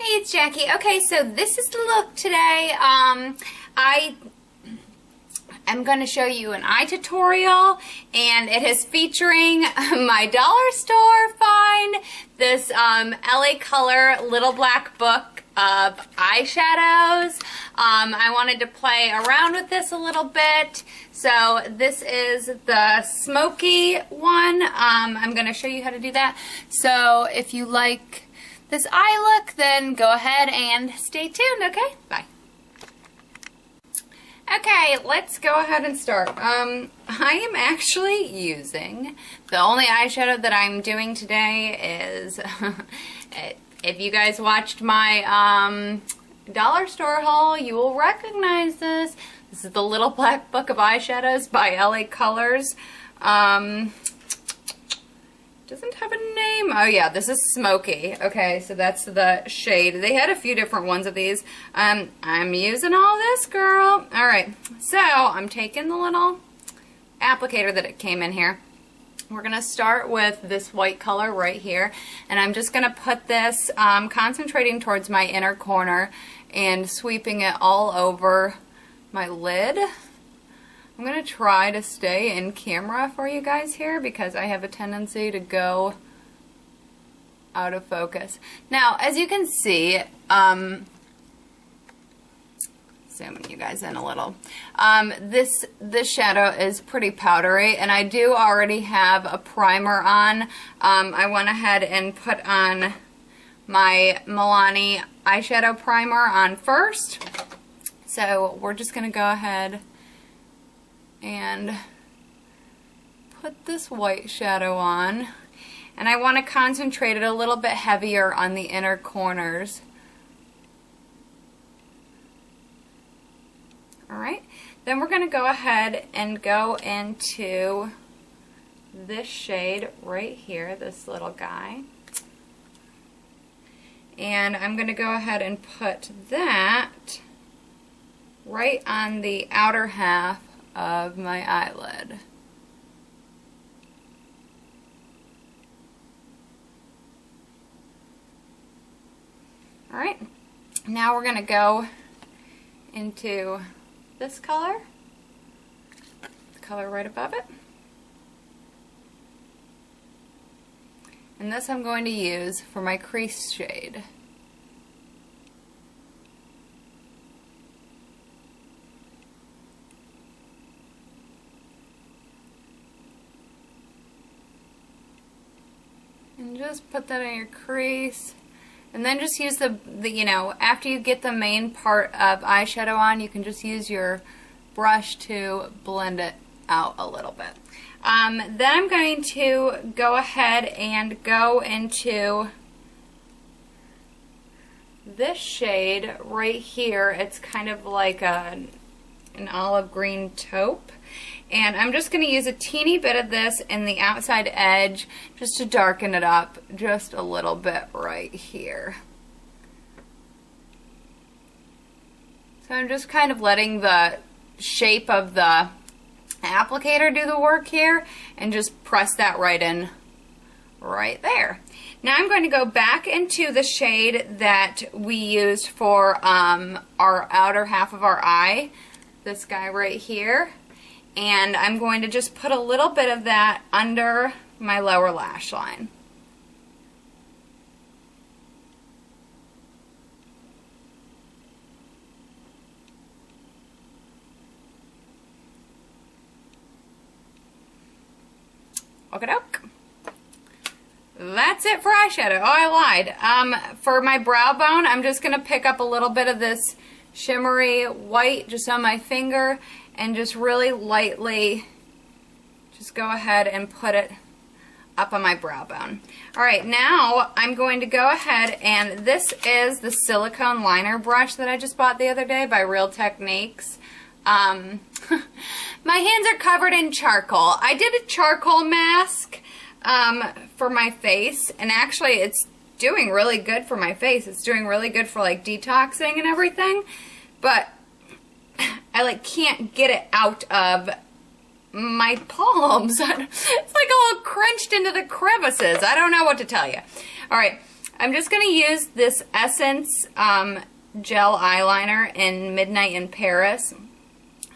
Hey, it's Jackie. Okay, so this is the look today. I am going to show you an eye tutorial, and it is featuring my dollar store find, this LA Color little black book of eyeshadows. I wanted to play around with this a little bit. So this is the smoky one. I'm going to show you how to do that. So if you like this eye look, then go ahead and stay tuned, okay? Bye. Okay, let's go ahead and start. I am actually using, the only eyeshadow that I'm doing today is, if you guys watched my dollar store haul, you will recognize this. This is the Little Black Book of Eyeshadows by LA Colors. Doesn't have a name. Oh yeah, this is Smoky. Okay, so that's the shade. They had a few different ones of these. I'm using all this, girl. Alright, so I'm taking the little applicator that it came in here. We're going to start with this white color right here, and I'm just going to put this, concentrating towards my inner corner and sweeping it all over my lid. I'm going to try to stay in camera for you guys here because I have a tendency to go out of focus. Now, as you can see, zooming you guys in a little, this shadow is pretty powdery, and I do already have a primer on. I went ahead and put on my Milani eyeshadow primer on first. So we're just going to go ahead and put this white shadow on, and I want to concentrate it a little bit heavier on the inner corners. Alright, then we're going to go ahead and go into this shade right here, this little guy, and I'm going to go ahead and put that right on the outer half of my eyelid. Alright, now we're going to go into this color, the color right above it. And this I'm going to use for my crease shade. And just put that in your crease, and then just use the you know, after you get the main part of eyeshadow on, you can just use your brush to blend it out a little bit. Then I'm going to go ahead and go into this shade right here. It's kind of like an olive green taupe. And I'm just going to use a teeny bit of this in the outside edge just to darken it up just a little bit right here. So I'm just kind of letting the shape of the applicator do the work here and just press that right in right there. Now I'm going to go back into the shade that we used for our outer half of our eye, this guy right here. And I'm going to just put a little bit of that under my lower lash line. Okie-doke. That's it for eyeshadow. Oh, I lied. For my brow bone, I'm just going to pick up a little bit of this shimmery white just on my finger and just really lightly just go ahead and put it up on my brow bone. Alright, now I'm going to go ahead, and this is the silicone liner brush that I just bought the other day by Real Techniques. My hands are covered in charcoal. I did a charcoal mask for my face, and actually it's doing really good for my face. It's doing really good for like detoxing and everything, but I like can't get it out of my palms. It's like all crunched into the crevices. I don't know what to tell you. Alright, I'm just going to use this Essence gel eyeliner in Midnight in Paris.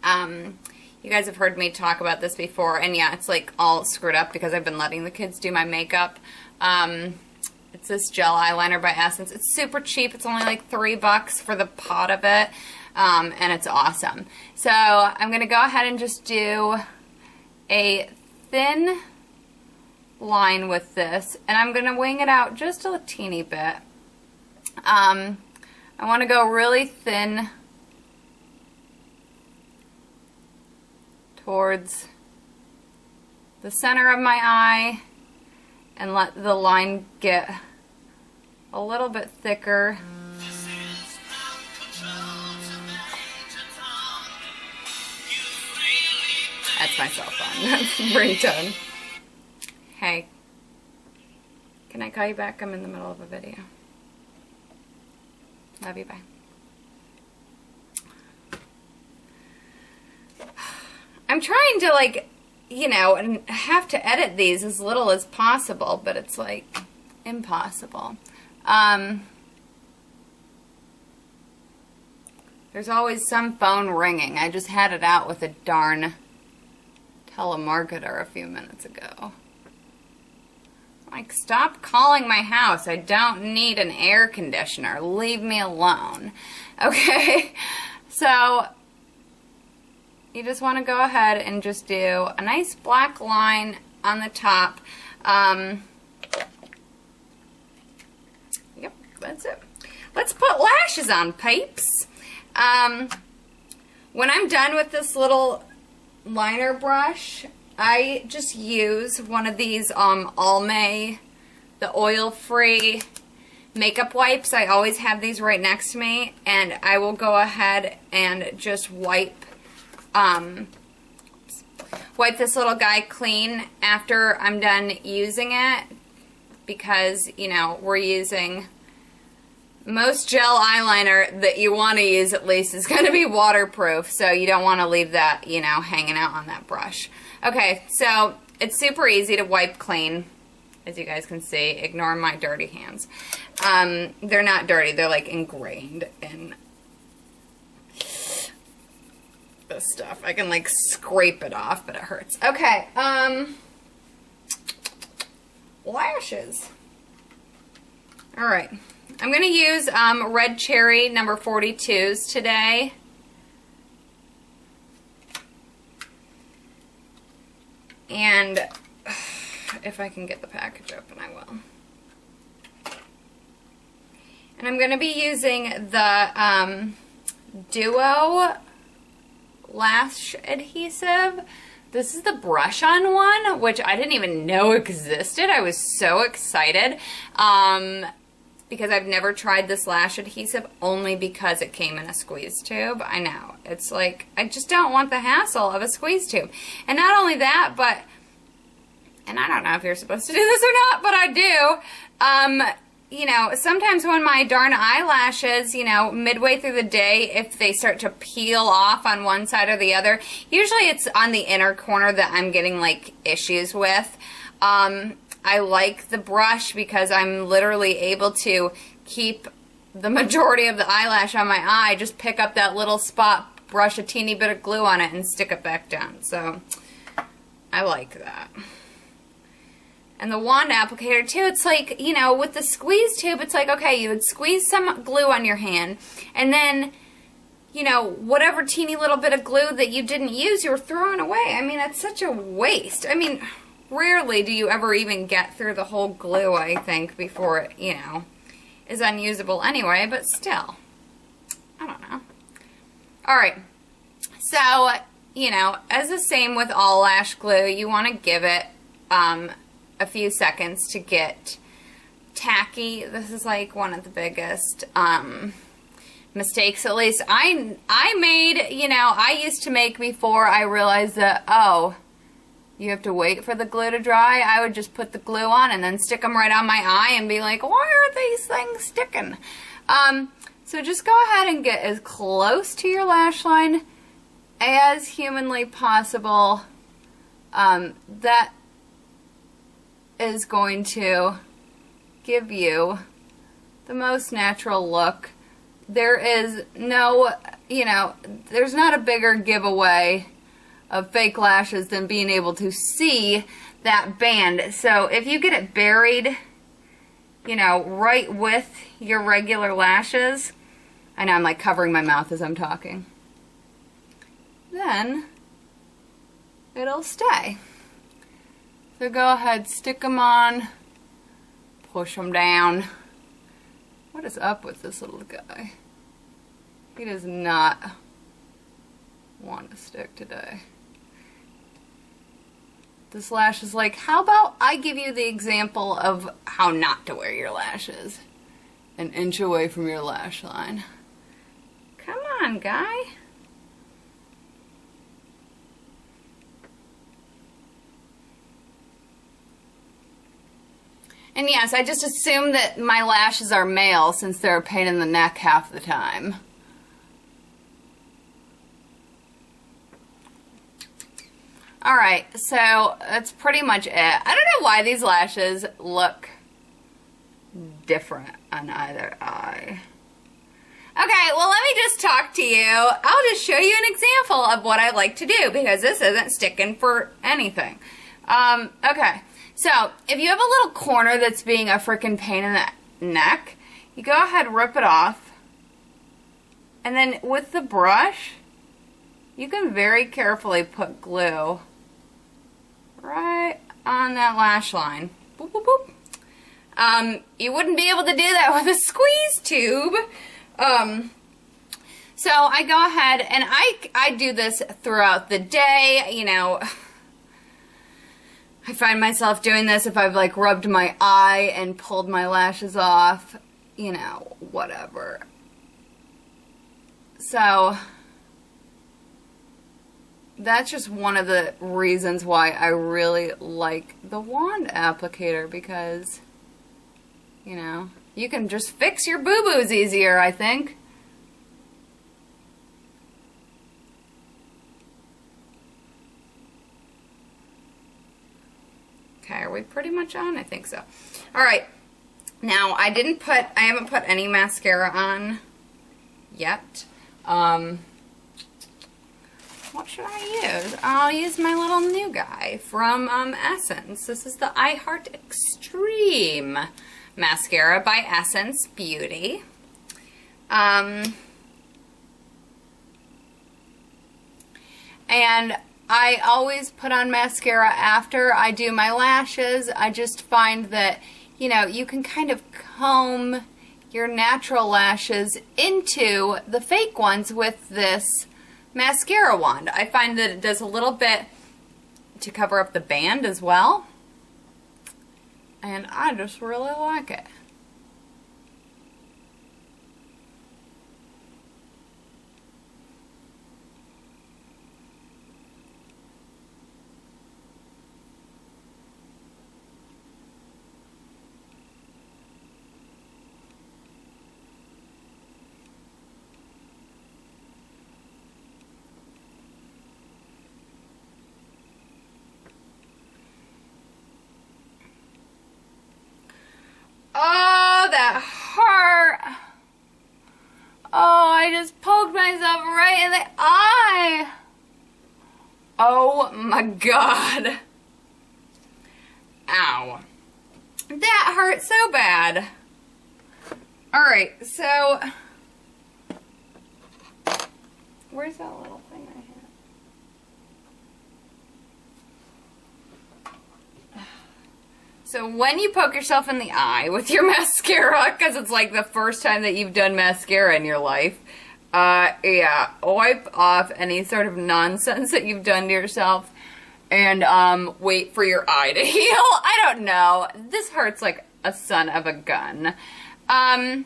You guys have heard me talk about this before, and yeah, it's like all screwed up because I've been letting the kids do my makeup. It's this gel eyeliner by Essence. It's super cheap. It's only like $3 for the pot of it, and it's awesome. So I'm going to go ahead and just do a thin line with this, and I'm going to wing it out just a teeny bit. I want to go really thin towards the center of my eye and let the line get a little bit thicker. That's my cell phone. That's the ringtone. Hey, can I call you back? I'm in the middle of a video. Love you, bye. I'm trying to, like, you know, and have to edit these as little as possible, but it's like impossible. There's always some phone ringing. I just had it out with a darn telemarketer a few minutes ago. Like, stop calling my house. I don't need an air conditioner. Leave me alone. Okay? So you just want to go ahead and just do a nice black line on the top. Yep, that's it. Let's put lashes on, pipes. When I'm done with this little liner brush, I just use one of these Almay, the oil-free makeup wipes. I always have these right next to me, and I will go ahead and just wipe this little guy clean after I'm done using it, because, you know, we're using most gel eyeliner that you want to use, at least, is going to be waterproof, so you don't want to leave that, you know, hanging out on that brush. Okay, so it's super easy to wipe clean, as you guys can see. Ignore my dirty hands. They're not dirty, they're like ingrained in this stuff. I can like scrape it off, but it hurts. Okay, lashes. Alright, I'm going to use Red Cherry number 42s today. And if I can get the package open, I will. And I'm going to be using the Duo Lash Adhesive. This is the brush-on one, which I didn't even know existed. I was so excited because I've never tried this lash adhesive, only because it came in a squeeze tube. I know. It's like, I just don't want the hassle of a squeeze tube. And not only that, but, and I don't know if you're supposed to do this or not, but I do. You know, sometimes when my darn eyelashes, you know, midway through the day, if they start to peel off on one side or the other, usually it's on the inner corner that I'm getting, like, issues with. I like the brush because I'm literally able to keep the majority of the eyelash on my eye, just pick up that little spot, brush a teeny bit of glue on it, and stick it back down. So, I like that. And the wand applicator too, it's like, you know, with the squeeze tube, it's like, okay, you would squeeze some glue on your hand, and then, you know, whatever teeny little bit of glue that you didn't use, you were throwing away. I mean, it's such a waste. I mean, rarely do you ever even get through the whole glue, I think, before it, you know, is unusable anyway, but still. I don't know. Alright, so, you know, as the same with all lash glue, you want to give it a few seconds to get tacky. This is like one of the biggest mistakes, at least I made, you know, I used to make before I realized that, oh, you have to wait for the glue to dry. I would just put the glue on and then stick them right on my eye and be like, why are these things sticking? So just go ahead and get as close to your lash line as humanly possible. That is going to give you the most natural look. There is no, you know, there's not a bigger giveaway of fake lashes than being able to see that band. So if you get it buried, you know, right with your regular lashes, I know I'm like covering my mouth as I'm talking, then it'll stay. So go ahead, stick them on, push them down. What is up with this little guy? He does not want to stick today. This lash is like, how about I give you the example of how not to wear your lashes? An inch away from your lash line. Come on, guy. And yes, I just assume that my lashes are male since they're a pain in the neck half the time. Alright, so that's pretty much it. I don't know why these lashes look different on either eye. Okay, well let me just talk to you. I'll just show you an example of what I like to do because this isn't sticking for anything. Okay, so if you have a little corner that's being a freaking pain in the neck, you go ahead, rip it off, and then with the brush, you can very carefully put glue right on that lash line. Boop, boop, boop. You wouldn't be able to do that with a squeeze tube. So I go ahead and I do this throughout the day, you know. I find myself doing this if I've like rubbed my eye and pulled my lashes off, you know, whatever. So that's just one of the reasons why I really like the wand applicator, because, you know, you can just fix your boo-boos easier, I think. Okay, are we pretty much on? I think so. Alright, now I haven't put any mascara on yet. What should I use? I'll use my little new guy from Essence. This is the I Heart Extreme mascara by Essence Beauty. And I always put on mascara after I do my lashes. I just find that, you know, you can kind of comb your natural lashes into the fake ones with this mascara wand. I find that it does a little bit to cover up the band as well. And I just really like it. Oh, that hurt. Oh, I just poked myself right in the eye. Oh my God. Ow. That hurt so bad. Alright, so where's that little thing I had? So when you poke yourself in the eye with your mascara, because it's like the first time that you've done mascara in your life, yeah, wipe off any sort of nonsense that you've done to yourself and wait for your eye to heal. I don't know. This hurts like a son of a gun. Ow.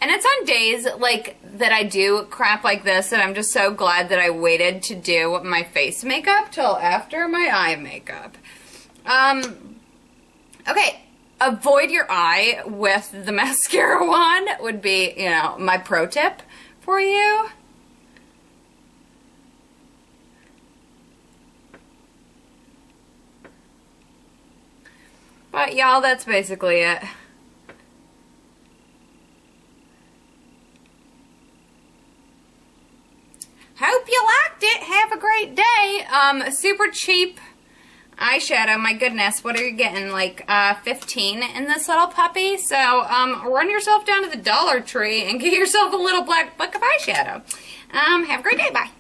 And it's on days like that I do crap like this that I'm just so glad that I waited to do my face makeup till after my eye makeup. Okay, avoid your eye with the mascara wand would be, you know, my pro tip for you. But y'all, that's basically it. Hope you liked it. Have a great day. Super cheap eyeshadow. My goodness, what are you getting? Like 15 in this little puppy. So run yourself down to the Dollar Tree and get yourself a little black buck of eyeshadow. Have a great day. Bye.